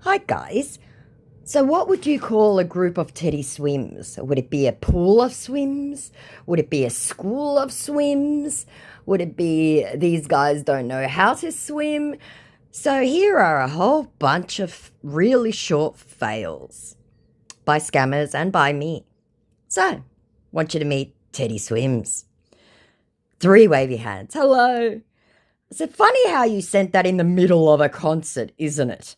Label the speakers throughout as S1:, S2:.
S1: Hi, guys. So, what would you call a group of teddy swims? Would it be a pool of swims? Would it be a school of swims? Would it be these guys don't know how to swim? So, here are a whole bunch of really short fails by scammers and by me. So, want you to meet Teddy Swims. 3 wavy hands. Hello. Is it funny how you sent that in the middle of a concert, isn't it?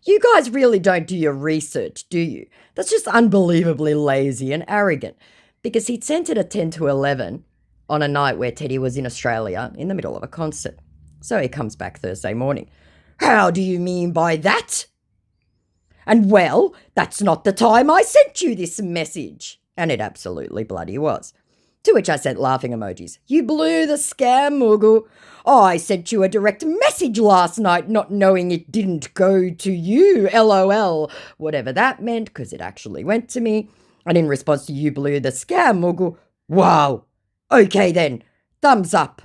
S1: You guys really don't do your research, do you? That's just unbelievably lazy and arrogant. Because he'd sent it at 10 to 11 on a night where Teddy was in Australia in the middle of a concert. So he comes back Thursday morning. How do you mean by that? And well, that's not the time I sent you this message. And it absolutely bloody was. To which I sent laughing emojis. You blew the scam, Moogle. I sent you a direct message last night not knowing it didn't go to you, LOL. Whatever that meant, because it actually went to me. And in response to you blew the scam, Moogle, wow. Okay then, thumbs up.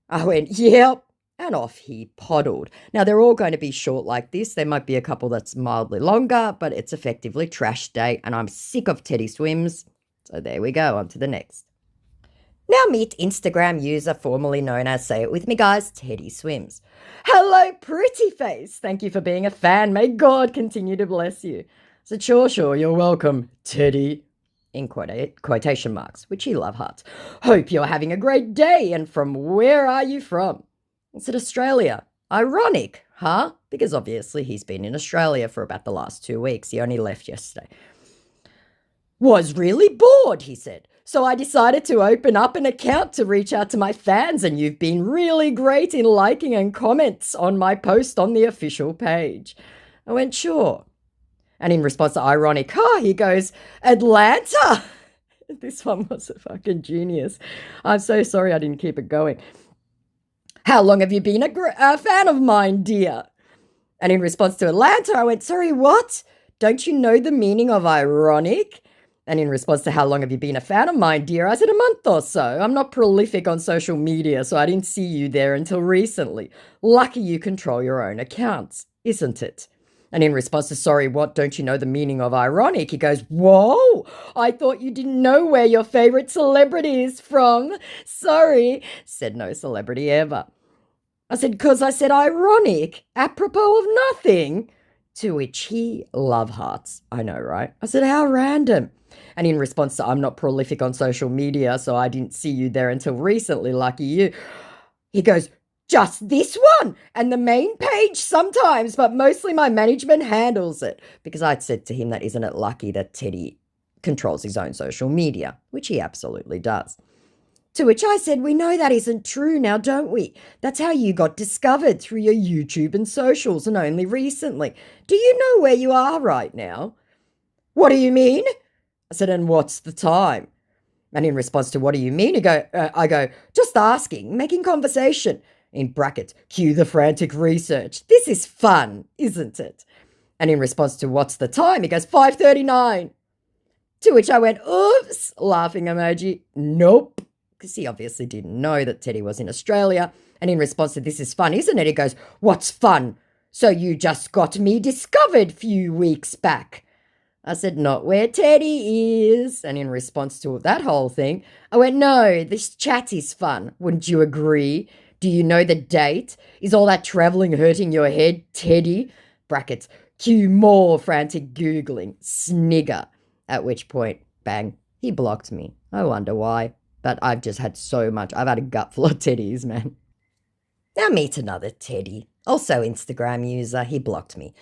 S1: I went, yep. And off he poddled. Now, they're all going to be short like this. There might be a couple that's mildly longer, but it's effectively trash day, and I'm sick of Teddy Swims. So there we go, on to the next. Now meet Instagram user formerly known as, say it with me guys, Teddy Swims. Hello, pretty face. Thank you for being a fan. May God continue to bless you. So sure, you're welcome, Teddy. In quotation marks, which he love hearts. Hope you're having a great day, and from where are you from? I said Australia. Ironic, huh? Because obviously he's been in Australia for about the last 2 weeks. He only left yesterday. Was really bored, he said. So I decided to open up an account to reach out to my fans, and you've been really great in liking and comments on my post on the official page. I went, sure. And in response to ironic, he goes, Atlanta. This one was a fucking genius. I'm so sorry I didn't keep it going. How long have you been a fan of mine, dear? And in response to Atlanta, I went, sorry, what? Don't you know the meaning of ironic? And in response to how long have you been a fan of mine, dear, I said a month or so. I'm not prolific on social media, so I didn't see you there until recently. Lucky you control your own accounts, isn't it? And in response to, sorry, what, don't you know the meaning of ironic? He goes, whoa, I thought you didn't know where your favorite celebrity is from. Sorry, said no celebrity ever. I said, because I said ironic, apropos of nothing. To which he, love hearts, I know, right? I said, how random. And in response to, I'm not prolific on social media, so I didn't see you there until recently, lucky you. He goes, just this one and the main page sometimes, but mostly my management handles it. Because I'd said to him that isn't it lucky that Teddy controls his own social media, which he absolutely does. To which I said, we know that isn't true now, don't we? That's how you got discovered through your YouTube and socials, and only recently. Do you know where you are right now? What do you mean? I said, and what's the time? And in response to what do you mean? I go, just asking, making conversation. In brackets, cue the frantic research. This is fun, isn't it? And in response to what's the time? He goes, 5:39. To which I went, oops, laughing emoji. Nope. Because he obviously didn't know that Teddy was in Australia. And in response to this is fun, isn't it? He goes, what's fun? So you just got me discovered few weeks back. I said, not where Teddy is. And in response to that whole thing, I went, no, this chat is fun. Wouldn't you agree? Do you know the date? Is all that travelling hurting your head, Teddy? Brackets, cue more frantic Googling, snigger. At which point, bang, he blocked me. I wonder why. But I've just had so much. I've had a gut full of Teddies, man. Now meet another Teddy, also Instagram user. He blocked me.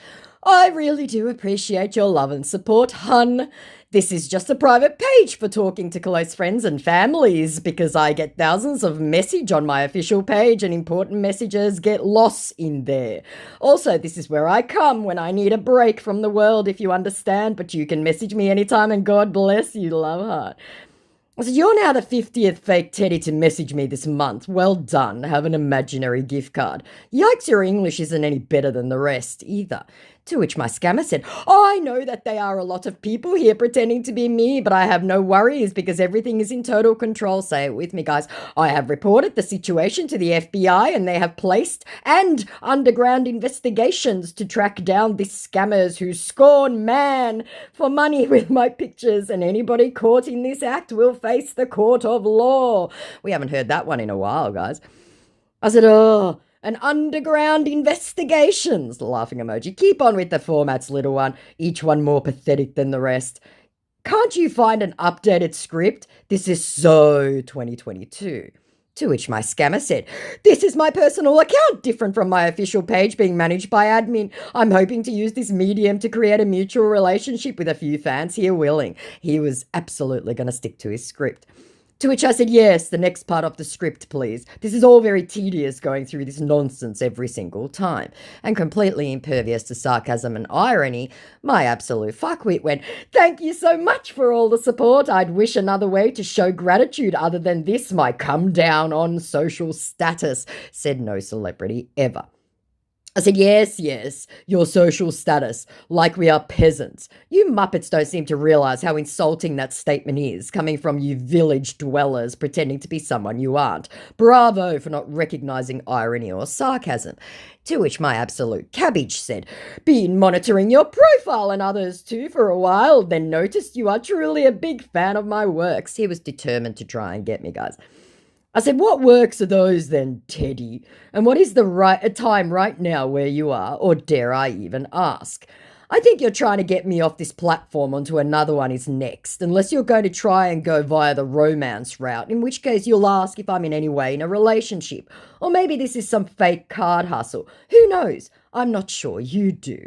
S1: I really do appreciate your love and support, hun. This is just a private page for talking to close friends and families because I get thousands of message on my official page and important messages get lost in there. Also, this is where I come when I need a break from the world, if you understand, but you can message me anytime and God bless you, love heart. I said, you're now the 50th fake Teddy to message me this month. Well done. Have an imaginary gift card. Yikes, your English isn't any better than the rest either. To which my scammer said, I know that they are a lot of people here pretending to be me, but I have no worries because everything is in total control. Say it with me, guys. I have reported the situation to the FBI and they have placed underground investigations to track down these scammers who scorn man for money with my pictures, and anybody caught in this act will face the court of law. We haven't heard that one in a while, guys. I said, oh, an underground investigations, laughing emoji. Keep on with the formats, little one, each one more pathetic than the rest. Can't you find an updated script? This is so 2022. To which my scammer said, this is my personal account, different from my official page being managed by admin. I'm hoping to use this medium to create a mutual relationship with a few fans here willing. He was absolutely going to stick to his script. To which I said, yes, the next part of the script, please. This is all very tedious going through this nonsense every single time. And completely impervious to sarcasm and irony, my absolute fuckwit went, thank you so much for all the support. I'd wish another way to show gratitude other than this, my come down on social status, said no celebrity ever. I said, yes, your social status, like we are peasants. You Muppets don't seem to realise how insulting that statement is, coming from you village dwellers pretending to be someone you aren't. Bravo for not recognising irony or sarcasm. To which my absolute cabbage said, been monitoring your profile and others too for a while, then noticed you are truly a big fan of my works. He was determined to try and get me, guys. I said, what works are those then, Teddy? And what is the time right now where you are, or dare I even ask? I think you're trying to get me off this platform onto another one is next, unless you're going to try and go via the romance route, in which case you'll ask if I'm in any way in a relationship. Or maybe this is some fake card hustle. Who knows? I'm not sure you do.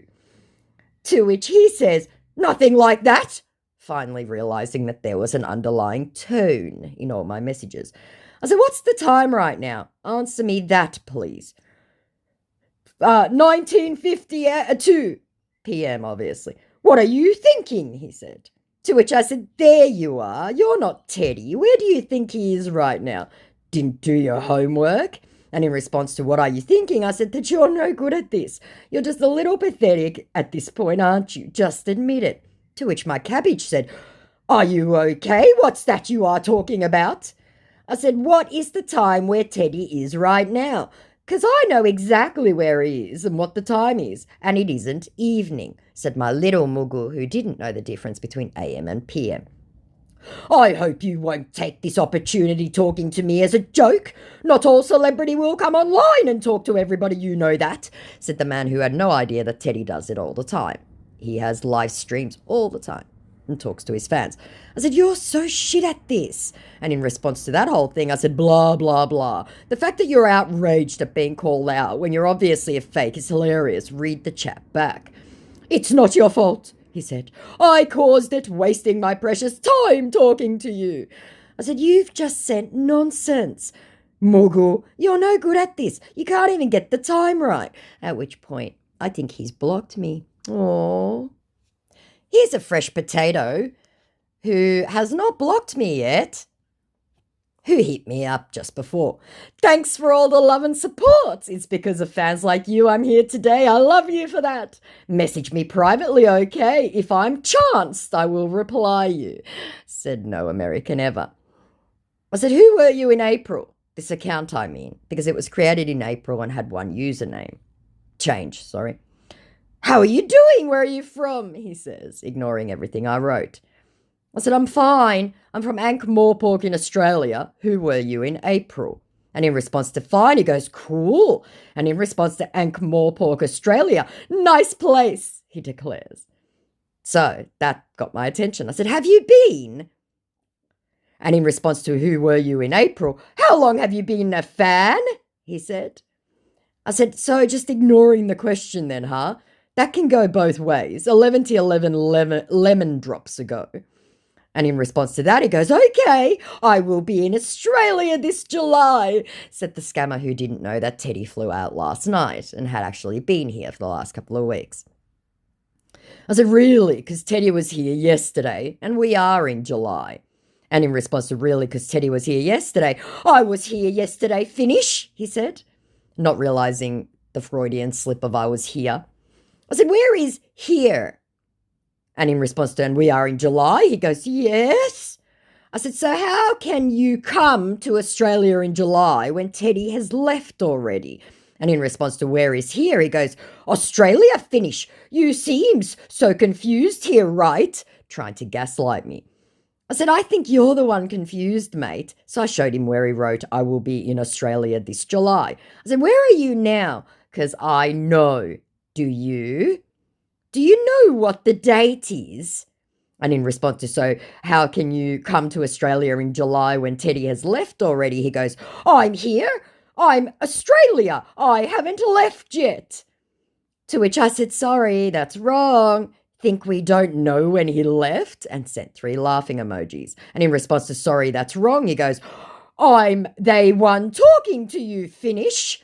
S1: To which he says, nothing like that, finally realising that there was an underlying tone in all my messages. I said, what's the time right now? Answer me that, please. 19:52 p.m., obviously. What are you thinking? He said. To which I said, there you are. You're not Teddy. Where do you think he is right now? Didn't do your homework? And in response to what are you thinking, I said that you're no good at this. You're just a little pathetic at this point, aren't you? Just admit it. To which my cabbage said, are you okay? What's that you are talking about? I said, what is the time where Teddy is right now? Because I know exactly where he is and what the time is, and it isn't evening, said my little mugu who didn't know the difference between AM and PM. I hope you won't take this opportunity talking to me as a joke. Not all celebrity will come online and talk to everybody, you know that, said the man who had no idea that Teddy does it all the time. He has live streams all the time and talks to his fans. I said, you're so shit at this. And in response to that whole thing, I said, blah, blah, blah. The fact that you're outraged at being called out when you're obviously a fake is hilarious. Read the chat back. It's not your fault, he said. I caused it, wasting my precious time talking to you. I said, you've just sent nonsense. Mugu, you're no good at this. You can't even get the time right. At which point, I think he's blocked me. Aww. Here's a fresh potato who has not blocked me yet, who hit me up just before. Thanks for all the love and support. It's because of fans like you I'm here today. I love you for that. Message me privately, okay? If I'm chanced, I will reply you, said no American ever. I said, who were you in April? This account, I mean, because it was created in April and had one username. Change, sorry. How are you doing? Where are you from? He says, ignoring everything I wrote. I said, I'm fine. I'm from Ankh-Morpork in Australia. Who were you in April? And in response to fine, he goes, cool. And in response to Ankh-Morpork, Australia, nice place, he declares. So that got my attention. I said, have you been? And in response to who were you in April, how long have you been a fan? He said. I said, so just ignoring the question then, huh? That can go both ways. 11 to 11 lemon drops ago. And in response to that, he goes, okay, I will be in Australia this July, said the scammer who didn't know that Teddy flew out last night and had actually been here for the last couple of weeks. I said, really? Because Teddy was here yesterday and we are in July. And in response to, really, because Teddy was here yesterday. I was here yesterday, finish, he said, not realizing the Freudian slip of I was here. I said, where is here? And in response to, and we are in July, he goes, yes. I said, so how can you come to Australia in July when Teddy has left already? And in response to where is here, he goes, Australia, finish. You seems so confused here, right? Trying to gaslight me. I said, I think you're the one confused, mate. So I showed him where he wrote, I will be in Australia this July. I said, where are you now? Because I know. Do you? Do you know what the date is? And in response to, so how can you come to Australia in July when Teddy has left already? He goes, I'm here. I'm Australia. I haven't left yet. To which I said, sorry, that's wrong. Think we don't know when he left? And sent 3 laughing emojis. And in response to, sorry, that's wrong, he goes, I'm they one talking to you, finish.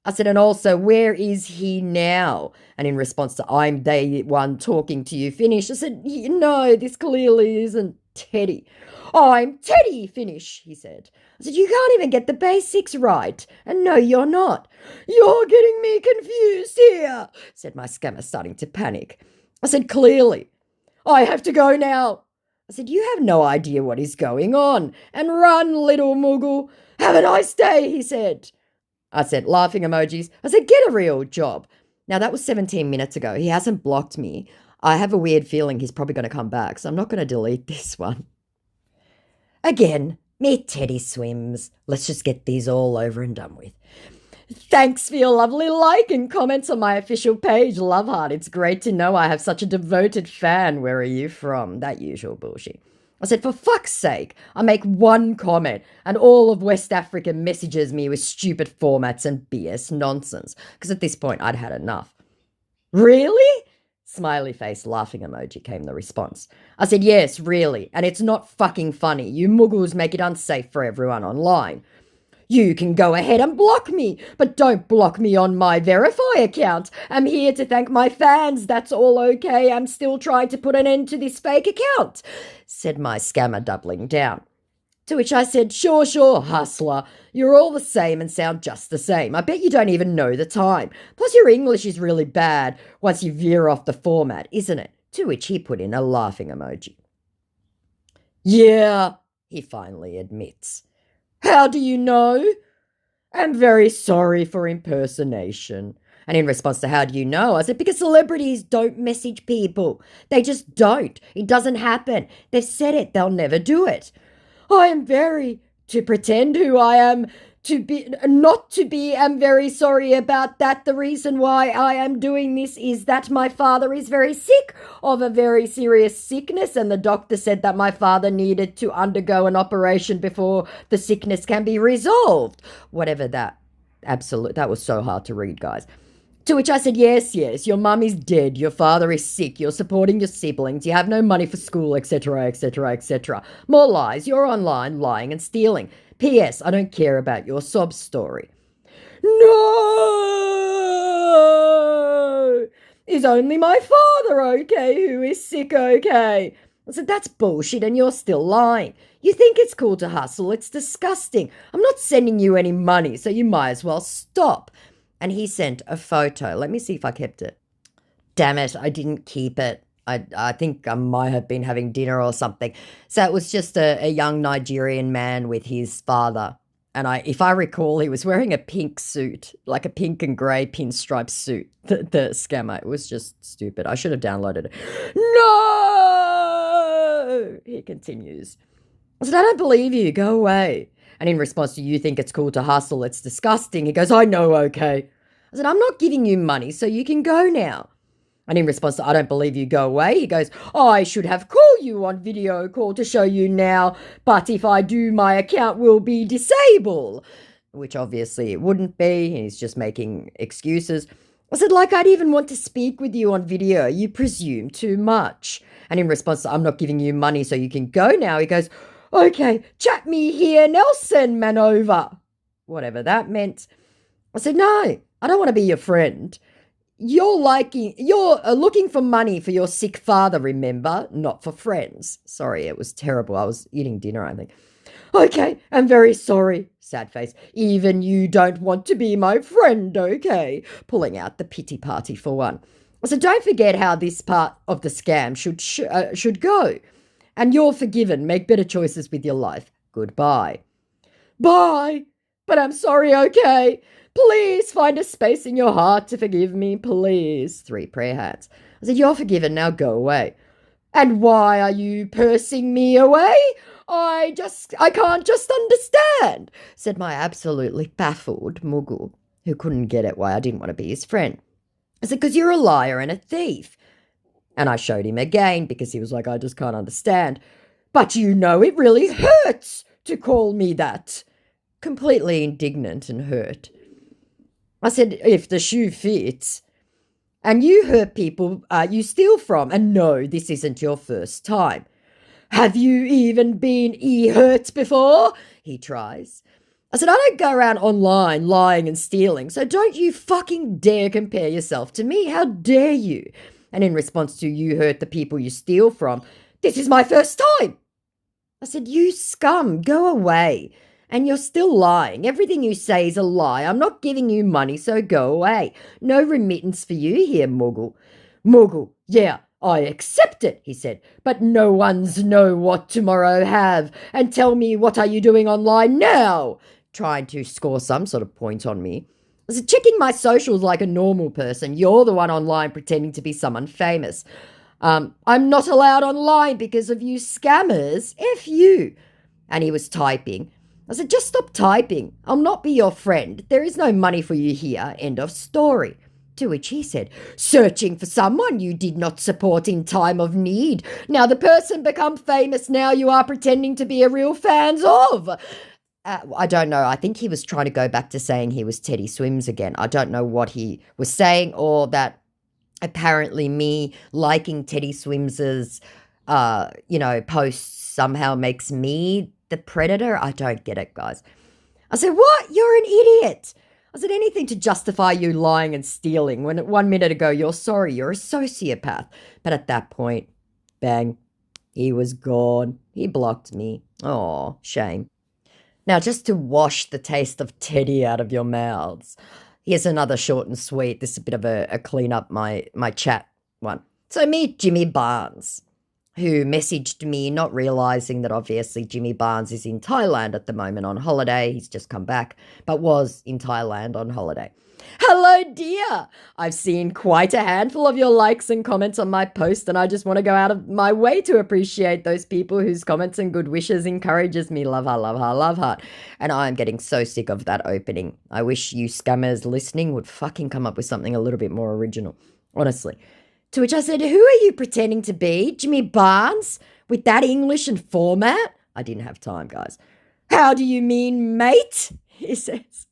S1: I said, and also, where is he now? And in response to, I'm they one talking to you, finish. I said, no, this clearly isn't Teddy. I'm Teddy, finish, he said. I said, you can't even get the basics right. And no, you're not. You're getting me confused here, said my scammer, starting to panic. I said, clearly. I have to go now. I said, you have no idea what is going on. And run, little Moogle. Have a nice day, he said. I said, laughing emojis. I said, get a real job. Now, that was 17 minutes ago. He hasn't blocked me. I have a weird feeling he's probably going to come back, so I'm not going to delete this one. Again, meet Teddy Swims. Let's just get these all over and done with. Thanks for your lovely like and comments on my official page, Loveheart. It's great to know I have such a devoted fan. Where are you from? That usual bullshit. I said, for fuck's sake, I make one comment and all of West Africa messages me with stupid formats and BS nonsense. Because at this point, I'd had enough. Really? Smiley face laughing emoji came the response. I said, yes, really. And it's not fucking funny. You muggles make it unsafe for everyone online. You can go ahead and block me, but don't block me on my Verify account. I'm here to thank my fans. That's all okay. I'm still trying to put an end to this fake account, said my scammer, doubling down. To which I said, sure, hustler. You're all the same and sound just the same. I bet you don't even know the time. Plus your English is really bad once you veer off the format, isn't it? To which he put in a laughing emoji. Yeah, he finally admits. How do you know? I'm very sorry for impersonation. And in response to how do you know, I said, because celebrities don't message people. They just don't. It doesn't happen. They've said it. They'll never do it. I am very to pretend who I am to be, not to be, I'm very sorry about that. The reason why I am doing this is that my father is very sick of a very serious sickness, and the doctor said that my father needed to undergo an operation before the sickness can be resolved. Whatever that, that was so hard to read, guys. To which I said, yes, your mum is dead, your father is sick, you're supporting your siblings, you have no money for school, etc., etc., etc. More lies, you're online lying and stealing. P.S. I don't care about your sob story. No! Is only my father okay who is sick okay? I said, that's bullshit and you're still lying. You think it's cool to hustle, it's disgusting. I'm not sending you any money, so you might as well stop. And he sent a photo. Let me see if I kept it. Damn it, I didn't keep it. I think I might have been having dinner or something. So it was just a young Nigerian man with his father. And if I recall, he was wearing a pink suit, like a pink and grey pinstripe suit, the scammer. It was just stupid. I should have downloaded it. No! He continues. I said, I don't believe you. Go away. And in response to, you think it's cool to hustle, it's disgusting, he goes, I know, okay. I said, I'm not giving you money, so you can go now. And in response to, I don't believe you, go away, he goes, I should have called you on video call to show you now, but if I do, my account will be disabled. Which obviously it wouldn't be. He's just making excuses. I said, like, I'd even want to speak with you on video. You presume too much. And in response to, I'm not giving you money, so you can go now, he goes, okay, chat me here, Nelson Manova. Whatever that meant. I said, no, I don't want to be your friend. you're looking for money for your sick father, remember? Not for friends. Sorry, it was terrible. I was eating dinner, I think. Okay, I'm very sorry, sad face. Even you don't want to be my friend, okay? Pulling out the pity party for one. So don't forget how this part of the scam should go. And you're forgiven. Make better choices with your life. Goodbye. Bye. But I'm sorry, okay? Please find a space in your heart to forgive me, please. 3 prayer hands. I said, you're forgiven, now go away. And why are you pursing me away? I can't just understand, said my absolutely baffled Mughal, who couldn't get it why I didn't want to be his friend. I said, because you're a liar and a thief. And I showed him again because he was like, I just can't understand. But you know it really hurts to call me that. Completely indignant and hurt. I said, if the shoe fits. And you hurt people you steal from. And no, this isn't your first time. Have you even been hurt before? He tries. I said, I don't go around online lying and stealing, so don't you fucking dare compare yourself to me. How dare you? And in response to you hurt the people you steal from, this is my first time. I said, you scum, go away. And you're still lying. Everything you say is a lie. I'm not giving you money, so go away. No remittance for you here, Mughal. Mughal, yeah, I accept it, he said. But no one's know what tomorrow have. And tell me, what are you doing online now? Trying to score some sort of point on me. I said, checking my socials like a normal person. You're the one online pretending to be someone famous. I'm not allowed online because of you scammers. F you. And he was typing. I said, just stop typing. I'll not be your friend. There is no money for you here. End of story. To which he said, searching for someone you did not support in time of need. Now the person become famous. Now you are pretending to be a real fans of. I don't know. I think he was trying to go back to saying he was Teddy Swims again. I don't know what he was saying, or that apparently me liking Teddy Swims's, posts somehow makes me the predator. I don't get it, guys. I said, what? You're an idiot. I said, anything to justify you lying and stealing when 1 minute ago you're sorry, you're a sociopath. But at that point, bang, he was gone. He blocked me. Oh, shame. Now, just to wash the taste of Teddy out of your mouths, here's another short and sweet. This is a bit of a clean up my chat one. So meet Jimmy Barnes, who messaged me, not realising that obviously Jimmy Barnes is in Thailand at the moment on holiday. He's just come back, but was in Thailand on holiday. Hello, dear. I've seen quite a handful of your likes and comments on my post, and I just want to go out of my way to appreciate those people whose comments and good wishes encourages me. Love heart, love heart, love heart. And I'm getting so sick of that opening. I wish you scammers listening would fucking come up with something a little bit more original, honestly. To which I said, who are you pretending to be? Jimmy Barnes? With that English and format? I didn't have time, guys. How do you mean, mate? He says.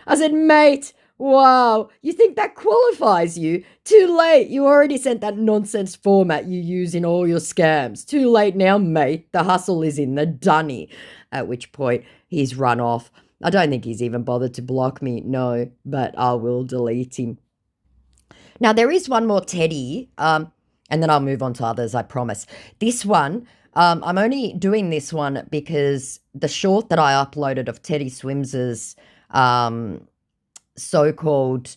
S1: I said, mate, wow, you think that qualifies you? Too late. You already sent that nonsense format you use in all your scams. Too late now, mate. The hustle is in the dunny. At which point he's run off. I don't think he's even bothered to block me, no, but I will delete him. Now, there is one more Teddy, and then I'll move on to others, I promise. This one, I'm only doing this one because the short that I uploaded of Teddy Swims's so-called,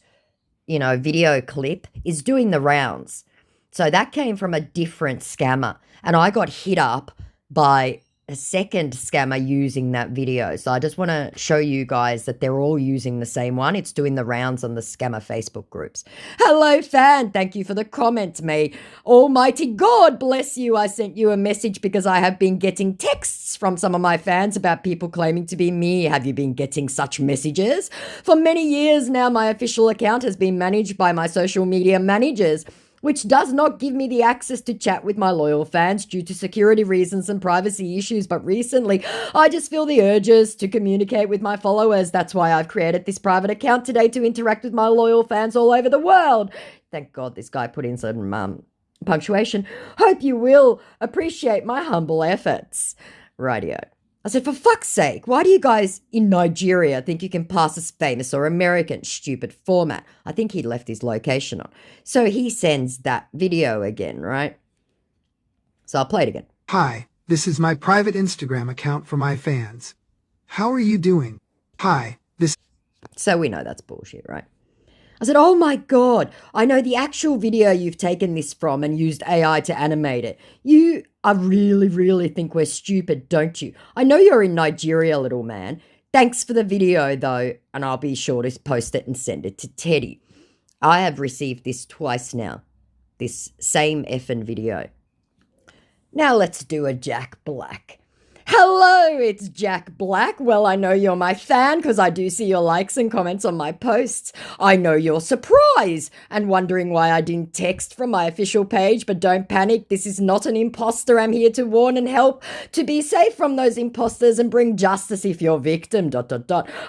S1: video clip is doing the rounds. So that came from a different scammer, and I got hit up by a second scammer using that video. So I just want to show you guys that they're all using the same one. It's doing the rounds on the scammer Facebook groups. Hello, fan. Thank you for the comment, May Almighty God bless you. I sent you a message because I have been getting texts from some of my fans about people claiming to be me. Have you been getting such messages? For many years now, my official account has been managed by my social media managers, which does not give me the access to chat with my loyal fans due to security reasons and privacy issues. But recently, I just feel the urges to communicate with my followers. That's why I've created this private account today to interact with my loyal fans all over the world. Thank God this guy put in some punctuation. Hope you will appreciate my humble efforts. Rightio. I said, for fuck's sake, why do you guys in Nigeria think you can pass as famous or American? Stupid format. I think he left his location on. So he sends that video again, right? So I'll play it again.
S2: Hi, this is my private Instagram account for my fans. How are you doing? Hi, this...
S1: So we know that's bullshit, right? I said, oh my God, I know the actual video you've taken this from and used AI to animate it. You really think we're stupid, don't you? I know you're in Nigeria, little man. Thanks for the video, though, and I'll be sure to post it and send it to Teddy. I have received this twice now, this same effing video. Now let's do a Jack Black. Hello, it's Jack Black. Well, I know you're my fan because I do see your likes and comments on my posts. I know you're surprised and wondering why I didn't text from my official page, but don't panic. This is not an imposter. I'm here to warn and help to be safe from those imposters and bring justice if you're victim, ...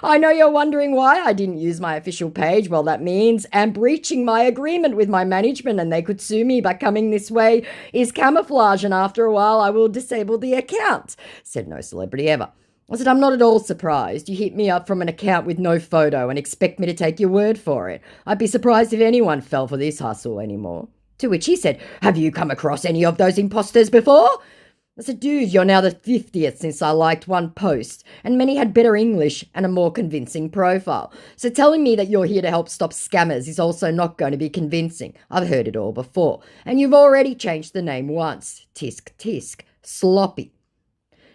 S1: I know you're wondering why I didn't use my official page. Well, that means I'm breaching my agreement with my management and they could sue me, but coming this way is camouflage and after a while I will disable the account. Said no celebrity ever. I said, I'm not at all surprised. You hit me up from an account with no photo and expect me to take your word for it. I'd be surprised if anyone fell for this hustle anymore. To which he said, have you come across any of those imposters before? I said, dude, you're now the 50th since I liked one post, and many had better English and a more convincing profile. So telling me that you're here to help stop scammers is also not going to be convincing. I've heard it all before. And you've already changed the name once. Tisk, tisk. Sloppy.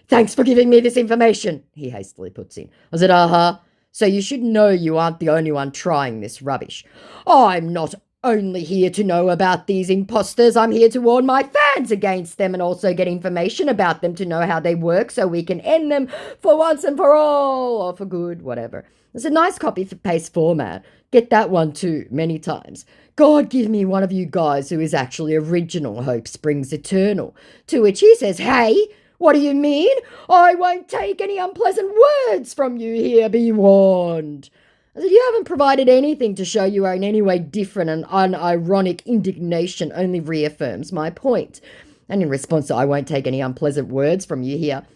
S1: Thanks for giving me this information, he hastily puts in. I said, so you should know you aren't the only one trying this rubbish. I'm not only here to know about these imposters, I'm here to warn my fans against them and also get information about them to know how they work so we can end them for once and for all, or for good, whatever. It's a nice copy for paste format. Get that one too, many times. God give me one of you guys who is actually original, hope springs eternal. To which he says, hey, what do you mean? I won't take any unpleasant words from you here, be warned. I said, you haven't provided anything to show you are in any way different, and unironic indignation only reaffirms my point. And in response to I won't take any unpleasant words from you here,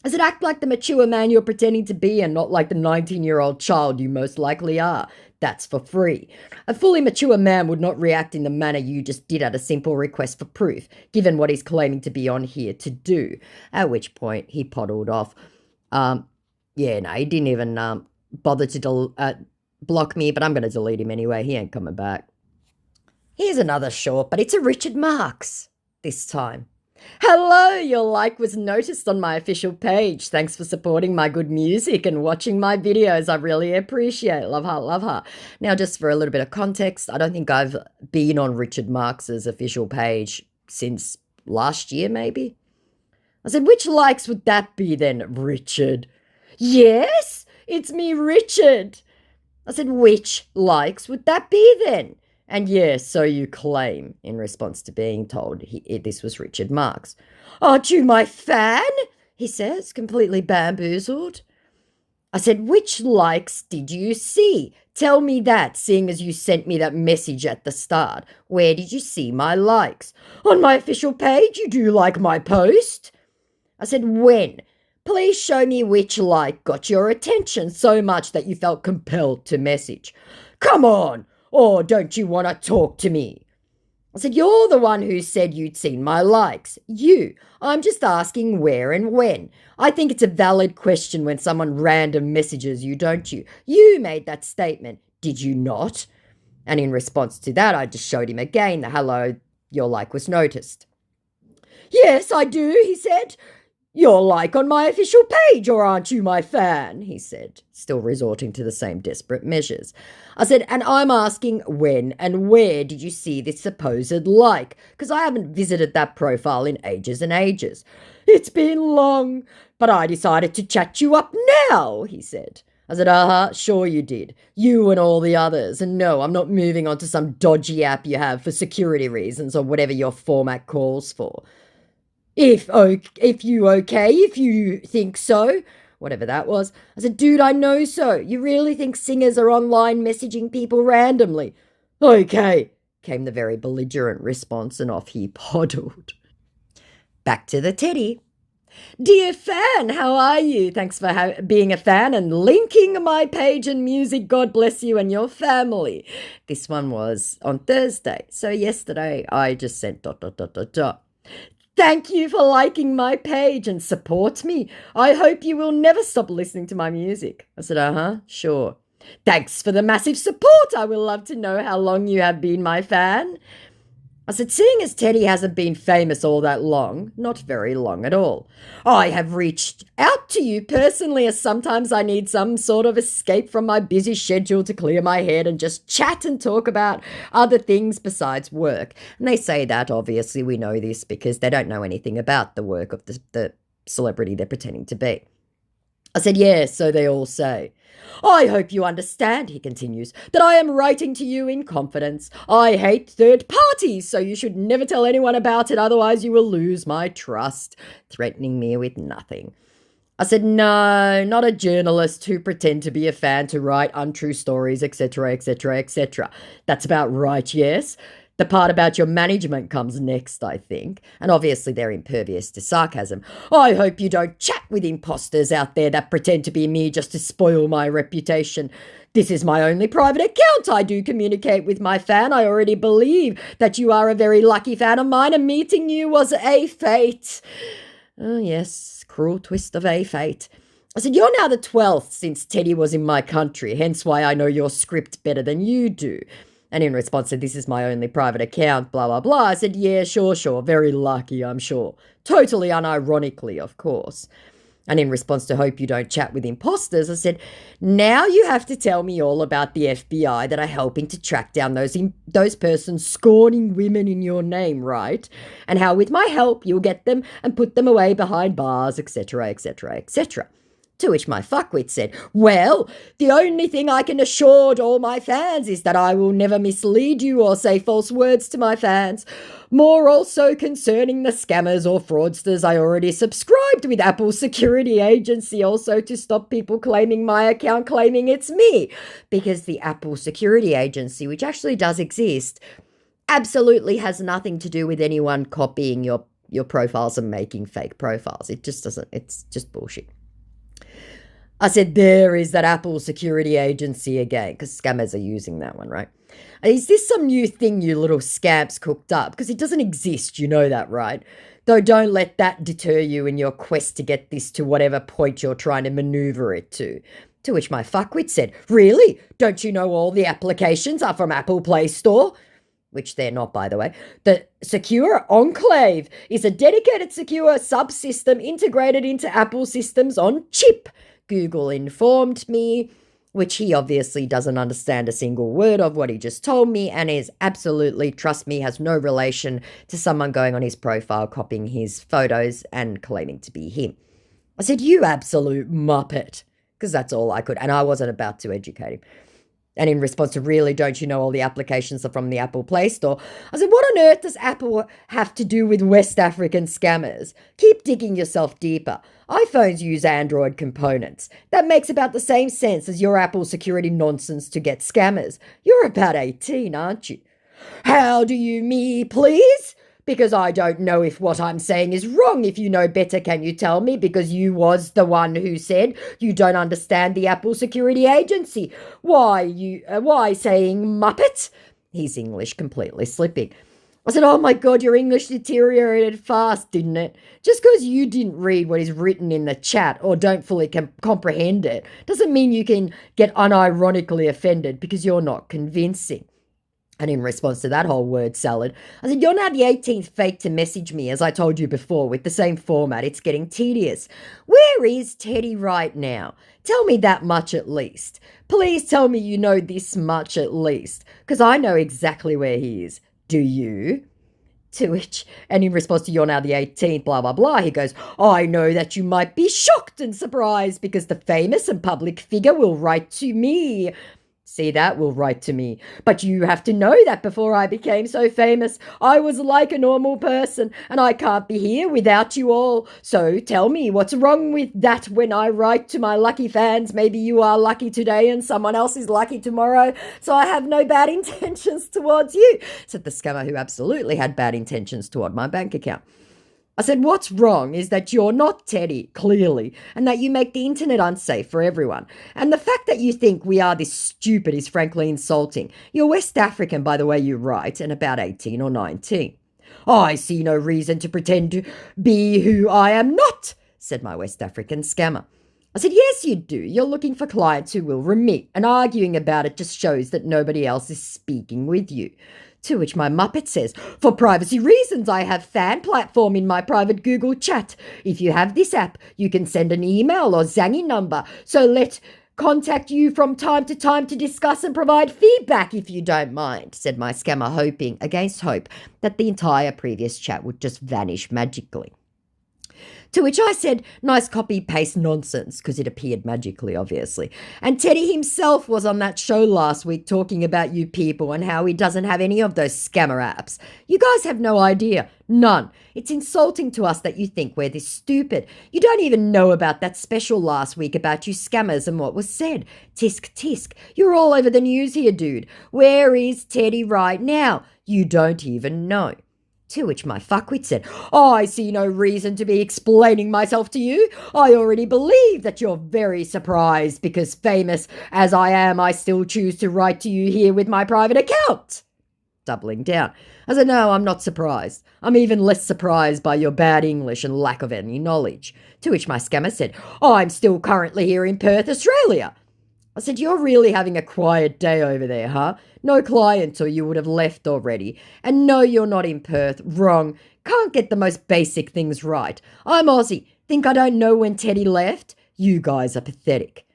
S1: I said, act like the mature man you're pretending to be and not like the 19-year-old child you most likely are. That's for free. A fully mature man would not react in the manner you just did at a simple request for proof, given what he's claiming to be on here to do. At which point he poddled off. He didn't even bother to block me, but I'm going to delete him anyway. He ain't coming back. Here's another short, but it's a Richard Marx this time. Hello, your like was noticed on my official page. Thanks for supporting my good music and watching my videos. I really appreciate it. Love her, love her. Now, just for a little bit of context, I don't think I've been on Richard Marx's official page since last year, maybe. I said, which likes would that be then, Richard? Yes, it's me, Richard. I said, which likes would that be then? And yes, so you claim, in response to being told this was Richard Marx. Aren't you my fan? He says, completely bamboozled. I said, which likes did you see? Tell me that, seeing as you sent me that message at the start. Where did you see my likes? On my official page, you do like my post? I said, when? Please show me which like got your attention so much that you felt compelled to message. Come on! Or don't you want to talk to me? I said, you're the one who said you'd seen my likes. You. I'm just asking where and when. I think it's a valid question when someone random messages you, don't you? You made that statement, did you not? And in response to that, I just showed him again the hello, your like was noticed. Yes, I do, he said. You're like on my official page, or aren't you my fan? He said, still resorting to the same desperate measures. I said, and I'm asking when and where did you see this supposed like? Because I haven't visited that profile in ages and ages. It's been long, but I decided to chat you up now, he said. I said, sure you did. You and all the others. And no, I'm not moving on to some dodgy app you have for security reasons or whatever your format calls for. If you think so, whatever that was. I said, dude, I know so. You really think singers are online messaging people randomly? Okay, came the very belligerent response, and off he poddled. Back to the Teddy. Dear fan, how are you? Thanks for being a fan and linking my page and music. God bless you and your family. This one was on Thursday. So yesterday I just sent ... Thank you for liking my page and support me. I hope you will never stop listening to my music. I said, sure. Thanks for the massive support. I will love to know how long you have been my fan. I said, seeing as Teddy hasn't been famous all that long, not very long at all, I have reached out to you personally as sometimes I need some sort of escape from my busy schedule to clear my head and just chat and talk about other things besides work. And they say that, obviously, we know this because they don't know anything about the work of the celebrity they're pretending to be. I said, yes, so they all say. I hope you understand, he continues, that I am writing to you in confidence. I hate third parties, so you should never tell anyone about it, otherwise you will lose my trust, threatening me with nothing. I said, no, not a journalist who pretend to be a fan to write untrue stories, etc., etc., etc. That's about right, yes. The part about your management comes next, I think, and obviously they're impervious to sarcasm. I hope you don't chat with imposters out there that pretend to be me just to spoil my reputation. This is my only private account. I do communicate with my fan. I already believe that you are a very lucky fan of mine, and meeting you was a fate. Oh, yes, cruel twist of a fate. I said, you're now the 12th since Teddy was in my country, hence why I know your script better than you do. And in response to, this is my only private account, blah, blah, blah, I said, yeah, sure, very lucky, I'm sure. Totally unironically, of course. And in response to hope you don't chat with imposters, I said, now you have to tell me all about the FBI that are helping to track down those persons scorning women in your name, right? And how with my help you'll get them and put them away behind bars, etc., etc., etc. To which my fuckwit said, well, the only thing I can assure all my fans is that I will never mislead you or say false words to my fans. More also concerning the scammers or fraudsters, I already subscribed with Apple's security agency also to stop people claiming my account, claiming it's me. Because the Apple security agency, which actually does exist, absolutely has nothing to do with anyone copying your profiles and making fake profiles. It just doesn't, it's just bullshit. I said, there is that Apple security agency again, because scammers are using that one, right? Is this some new thing you little scamps cooked up? Because it doesn't exist, you know that, right? Though don't let that deter you in your quest to get this to whatever point you're trying to maneuver it to. To which my fuckwit said, really? Don't you know all the applications are from Apple Play Store? Which they're not, by the way. The Secure Enclave is a dedicated secure subsystem integrated into Apple systems on chip. Google informed me, which he obviously doesn't understand a single word of what he just told me and is absolutely, trust me, has no relation to someone going on his profile, copying his photos and claiming to be him. I said, you absolute muppet, because that's all I could, and I wasn't about to educate him. And in response to, really, don't you know all the applications are from the Apple Play Store? I said, what on earth does Apple have to do with West African scammers? Keep digging yourself deeper. iPhones use Android components. That makes about the same sense as your Apple security nonsense to get scammers. You're about 18, aren't you? How do you me, please? Because I don't know if what I'm saying is wrong. If you know better, can you tell me? Because you was the one who said you don't understand the Apple security agency. Why saying muppet? His English completely slipping. I said, oh my God, your English deteriorated fast, didn't it? Just because you didn't read what is written in the chat or don't fully comprehend it doesn't mean you can get unironically offended because you're not convincing. And in response to that whole word salad, I said, you're now the 18th fake to message me, as I told you before, with the same format. It's getting tedious. Where is Teddy right now? Tell me that much at least. Please tell me you know this much at least, because I know exactly where he is. Do you? To which, and in response to you're now the 18th, blah, blah, blah, he goes, I know that you might be shocked and surprised because the famous and public figure will write to me. See, that will write to me. But you have to know that before I became so famous, I was like a normal person and I can't be here without you all. So tell me what's wrong with that when I write to my lucky fans. Maybe you are lucky today and someone else is lucky tomorrow. So I have no bad intentions towards you, said the scammer who absolutely had bad intentions toward my bank account. I said, what's wrong is that you're not Teddy, clearly, and that you make the internet unsafe for everyone. And the fact that you think we are this stupid is frankly insulting. You're West African, by the way you write, and about 18 or 19. I see no reason to pretend to be who I am not, said my West African scammer. I said, yes, you do. You're looking for clients who will remit, and arguing about it just shows that nobody else is speaking with you. To which my Muppet says, for privacy reasons, I have fan platform in my private Google chat. If you have this app, you can send an email or Zangy number. So let contact you from time to time to discuss and provide feedback if you don't mind, said my scammer, hoping, against hope, that the entire previous chat would just vanish magically. To which I said, nice copy-paste nonsense, because it appeared magically, obviously. And Teddy himself was on that show last week talking about you people and how he doesn't have any of those scammer apps. You guys have no idea. None. It's insulting to us that you think we're this stupid. You don't even know about that special last week about you scammers and what was said. Tisk tisk. You're all over the news here, dude. Where is Teddy right now? You don't even know. To which my fuckwit said, I see no reason to be explaining myself to you. I already believe that you're very surprised because famous as I am, I still choose to write to you here with my private account. Doubling down. I said, no, I'm not surprised. I'm even less surprised by your bad English and lack of any knowledge. To which my scammer said, I'm still currently here in Perth, Australia. I said, you're really having a quiet day over there, huh? No clients or you would have left already. And no, you're not in Perth. Wrong. Can't get the most basic things right. I'm Aussie. Think I don't know when Teddy left? You guys are pathetic.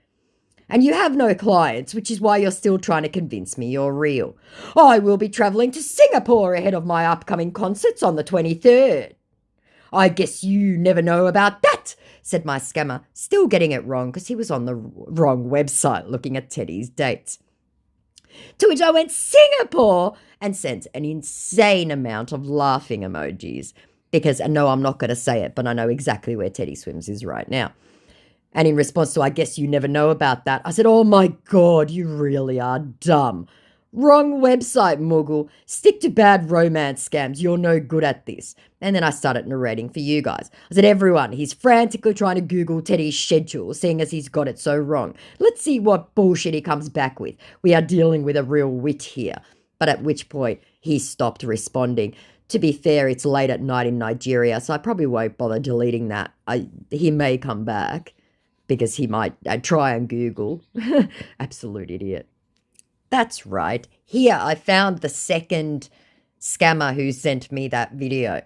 S1: And you have no clients, which is why you're still trying to convince me you're real. I will be travelling to Singapore ahead of my upcoming concerts on the 23rd. I guess you never know about that, said my scammer, still getting it wrong because he was on the wrong website looking at Teddy's dates. To which I went, Singapore, and sent an insane amount of laughing emojis because, and no, I'm not going to say it, but I know exactly where Teddy Swims is right now. And in response to, I guess you never know about that, I said, oh my God, you really are dumb. Wrong website, Muggle. Stick to bad romance scams. You're no good at this. And then I started narrating for you guys. I said, everyone, he's frantically trying to Google Teddy's schedule, seeing as he's got it so wrong. Let's see what bullshit he comes back with. We are dealing with a real wit here. But at which point he stopped responding. To be fair, it's late at night in Nigeria, so I probably won't bother deleting that. He may come back because he might try and Google. Absolute idiot. That's right. Here, I found the second scammer who sent me that video.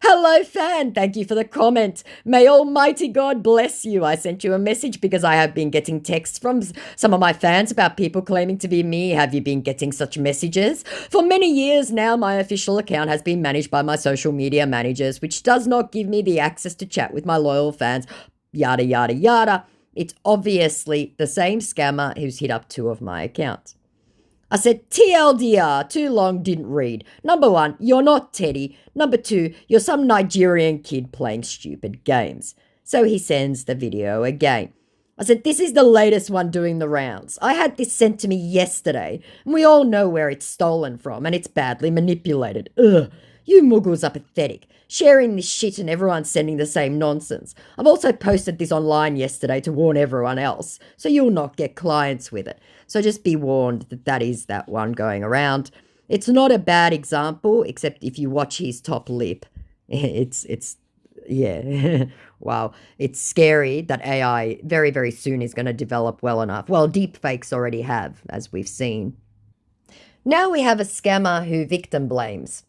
S1: Hello, fan. Thank you for the comment. May Almighty God bless you. I sent you a message because I have been getting texts from some of my fans about people claiming to be me. Have you been getting such messages? For many years now, my official account has been managed by my social media managers, which does not give me the access to chat with my loyal fans. Yada, yada, yada. It's obviously the same scammer who's hit up 2 of my accounts. I said, TLDR, too long, didn't read. Number 1, you're not Teddy. Number 2, you're some Nigerian kid playing stupid games. So he sends the video again. I said, this is the latest one doing the rounds. I had this sent to me yesterday, and we all know where it's stolen from, and it's badly manipulated. Ugh, you muggles are pathetic. Sharing this shit and everyone sending the same nonsense. I've also posted this online yesterday to warn everyone else, so you'll not get clients with it. So just be warned that that is that one going around. It's not a bad example, except if you watch his top lip. Yeah, wow. It's scary that AI very, very soon is going to develop well enough. Well, deepfakes already have, as we've seen. Now we have a scammer who victim blames.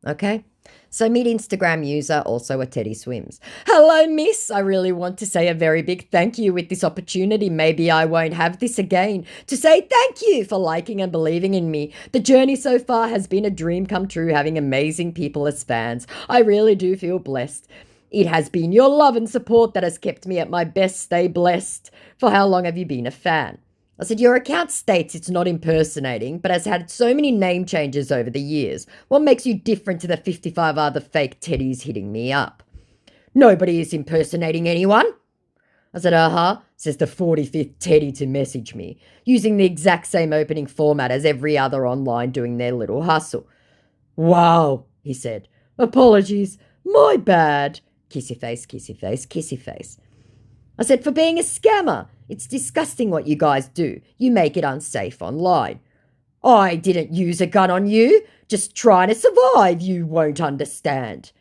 S1: Okay? So meet Instagram user, also a Teddy Swims. Hello, miss. I really want to say a very big thank you with this opportunity. Maybe I won't have this again. To say thank you for liking and believing in me. The journey so far has been a dream come true, having amazing people as fans. I really do feel blessed. It has been your love and support that has kept me at my best. Stay blessed. For how long have you been a fan? I said, your account states it's not impersonating, but has had so many name changes over the years. What makes you different to the 55 other fake Teddies hitting me up? Nobody is impersonating anyone. I said, says the 45th Teddy to message me, using the exact same opening format as every other online doing their little hustle. Wow, he said. Apologies, My bad. Kissy face, kissy face, kissy face. I said, for being a scammer. It's disgusting what you guys do. You make it unsafe online. I didn't use a gun on you. Just trying to survive, you won't understand.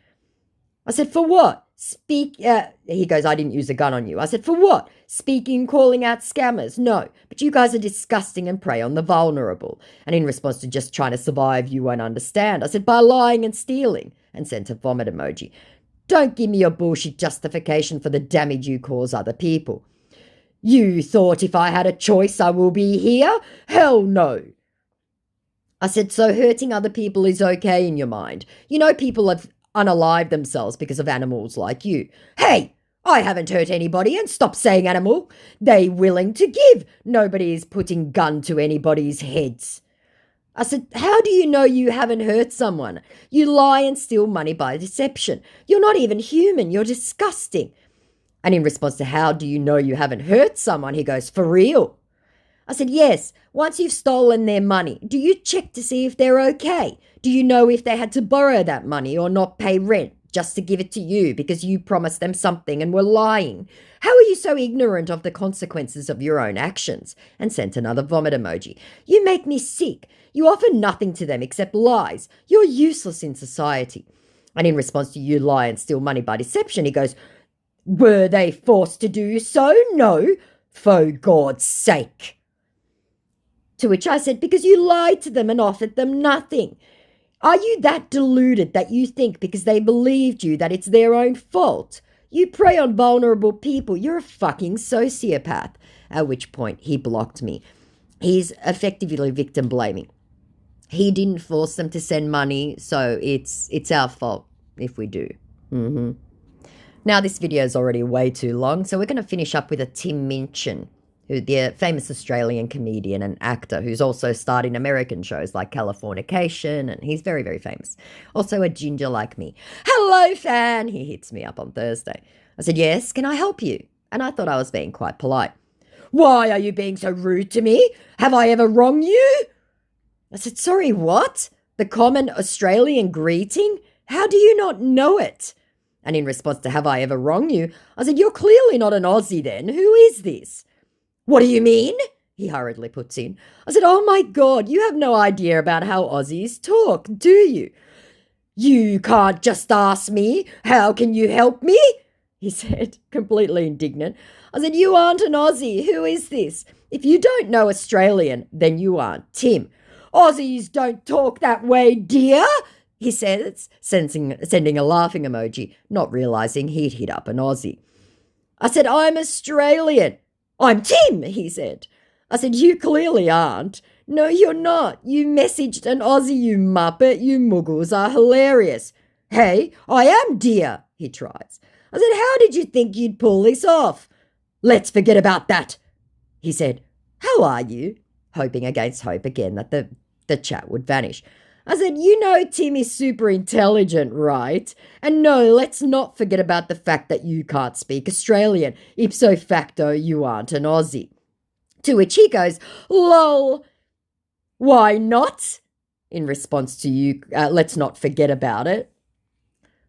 S1: I said, for what? He goes, I didn't use a gun on you. I said, for what? Speaking, calling out scammers? No, but you guys are disgusting and prey on the vulnerable. And in response to just trying to survive, you won't understand. I said, by lying and stealing, and sent a vomit emoji. Don't give me your bullshit justification for the damage you cause other people. You thought if I had a choice I will be here? Hell no. I said, so hurting other people is okay in your mind. You know people have unalived themselves because of animals like you. Hey, I haven't hurt anybody, and stop saying animal. They willing to give. Nobody is putting gun to anybody's heads. I said, how do you know you haven't hurt someone? You lie and steal money by deception. You're not even human. You're disgusting. And in response to how do you know you haven't hurt someone, he goes, for real? I said, yes, once you've stolen their money, do you check to see if they're okay? Do you know if they had to borrow that money or not pay rent just to give it to you because you promised them something and were lying? How are you so ignorant of the consequences of your own actions? And sent another vomit emoji. You make me sick. You offer nothing to them except lies. You're useless in society. And in response to you lie and steal money by deception, he goes, were they forced to do so? No, for God's sake. To which I said, because you lied to them and offered them nothing. Are you that deluded that you think because they believed you that it's their own fault? You prey on vulnerable people. You're a fucking sociopath. At which point he blocked me. He's effectively victim blaming. He didn't force them to send money, so it's our fault if we do. Now this video is already way too long, so we're going to finish up with a Tim Minchin, who's the famous Australian comedian and actor who's also starred in American shows like Californication, and he's very, very famous. Also a ginger like me. Hello, fan! He hits me up on Thursday. I said, yes, can I help you? And I thought I was being quite polite. Why are you being so rude to me? Have I ever wronged you? I said, sorry, what? The common Australian greeting? How do you not know it? And in response to have I ever wronged you, I said, you're clearly not an Aussie then. Who is this? What do you mean? He hurriedly puts in. I said, oh my God, you have no idea about how Aussies talk, do you? You can't just ask me. How can you help me? He said, completely indignant. I said, you aren't an Aussie. Who is this? If you don't know Australian, then you aren't Tim. Aussies don't talk that way, dear, he says, sending a laughing emoji, not realising he'd hit up an Aussie. I said, I'm Australian. I'm Tim, he said. I said, you clearly aren't. No, you're not. You messaged an Aussie, you muppet. You muggles are hilarious. Hey, I am dear, he tries. I said, how did you think you'd pull this off? Let's forget about that, he said. How are you? Hoping against hope again that the chat would vanish. I said, you know Tim is super intelligent, right? And no, let's not forget about the fact that you can't speak Australian. Ipso facto, you aren't an Aussie. To which he goes, lol. Why not? In response to you, let's not forget about it.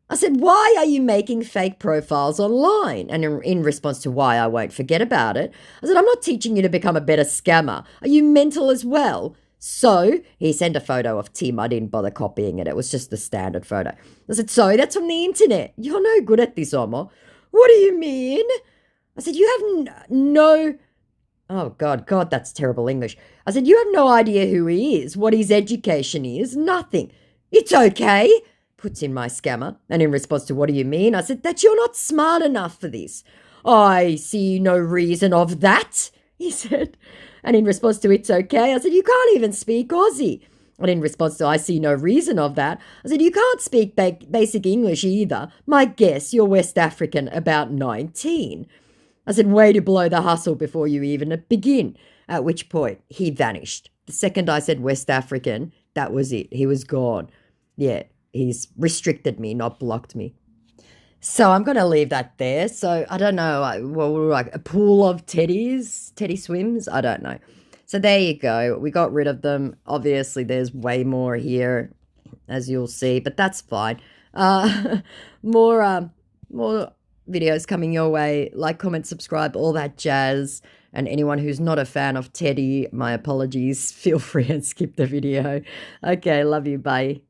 S1: I said, why are you making fake profiles online? And in response to why I won't forget about it, I said, I'm not teaching you to become a better scammer. Are you mental as well? So he sent a photo of Tim. I didn't bother copying it. It was just the standard photo. I said, so that's from the internet. You're no good at this, Omo. What do you mean? I said, you have no... Oh, God, that's terrible English. I said, you have no idea who he is, what his education is, nothing. It's okay, puts in my scammer. And in response to what do you mean? I said, that you're not smart enough for this. I see no reason of that, he said. And in response to it's okay, I said, you can't even speak Aussie. And in response to I see no reason of that, I said, you can't speak basic English either. My guess, you're West African, about 19. I said, way to blow the hustle before you even begin. At which point he vanished. The second I said West African, that was it. He was gone. Yeah, he's restricted me, not blocked me. So I'm going to leave that there. So I don't know, like a pool of teddies, teddy swims? I don't know. So there you go. We got rid of them. Obviously, there's way more here, as you'll see, but that's fine. More more videos coming your way. Like, comment, subscribe, all that jazz. And anyone who's not a fan of Teddy, my apologies. Feel free and skip the video. Okay, love you. Bye.